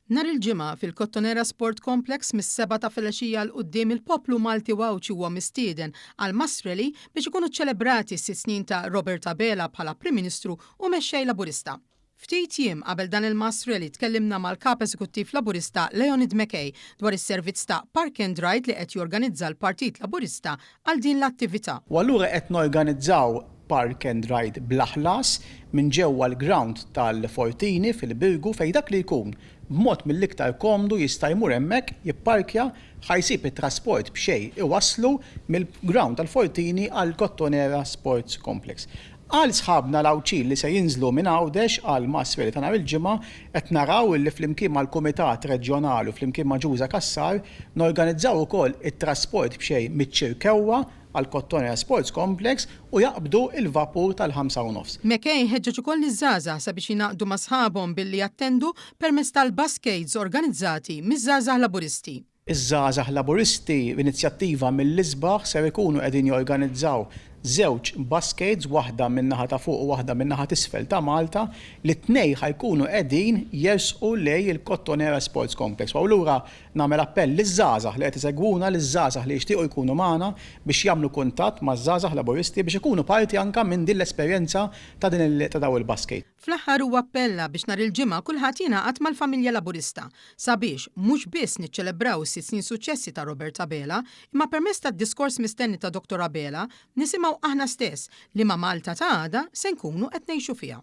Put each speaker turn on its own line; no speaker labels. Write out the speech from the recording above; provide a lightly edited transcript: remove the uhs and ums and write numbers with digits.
Nar il-ġimgħa fil-Cottonera Sport Complex mis-7 ta' filgħaxija l quddiem il-poplu Malti Wawċi huwa mistieden għal Masreli biex ikunu ċċelebrati s-6 snin ta' Robert Abela bħala Prim Ministru u mexxej Laburista. Ftit jiem qabel dan il-Masreli tkellimna mal-Kap Eżekuttiv Laburista Leonid Mackay dwar is-servizz ta' Park and Ride li qed jorganizza l-Partit Laburista għal din l-attività.
U allura qed norganizzaw Park and Ride bl-aħlas minn ġewwa l-ground tal-Fortini fil-Birgu fejn dak li jkun b'mod mill-iktar komdu jista' jmur hemmhekk jipparkja ħajsib it-trasport b'xejn iwasslu mill-ground tal-Fortini għal Cottonera Sports Complex. Għal sħabna l-Awċil li se jinżlu minn Għawdex għal Masreli ta' nhar il-ġimgħa qed naraw li flimkien mal-Kumitat Reġjonali u flimkien ma' Ġuża Kassar norganizzaw ukoll it-trasport b'xejn miċ-Ċirkewwa għal Cottonera Sports Complex u jaqbdu il-vapur tal-5:30.
Mackay ħeġġeġ ukoll iż-żgħażagħ sabiex jingħaqdu ma' sħabhom billi jattendu permezz tal-baskets organizzati miż-żgħażagħ Laburisti.
Iż-żgħażagħ Laburisti b'inizjattiva mill-Isbaħ ser ikunu qegħdin jorganizzaw żewġ baskets, waħda min-naħa ta' fuq u waħda min-naħa t'isfel ta' Malta, li t-tnejn ħajkunu qegħdin jersqu lej il-Cottonera Sports Complex. U allura nagħmel appell liż-żgħażagħ li qed isegwuna, liż-żgħażagħ li jixtiequ jkunu magħna biex jagħmlu kuntatt maż-żgħażagħ Laburisti biex ikunu parti anke minn din l-esperjenza ta' daw il-basket.
Fl-aħħar huwa appella biex nhar il-ġimgħa kulħadd jingħaqad mal-familja Laburista sabiex mhux biss niċċelebraw is-6 snin suċċessi ta' Robert Abela, imma permezz tad-diskors mistenni ta' Dr. Abela nisimgħu aħna stess li ma' Malta ta' għada se nkunu qed ngħixu fiha.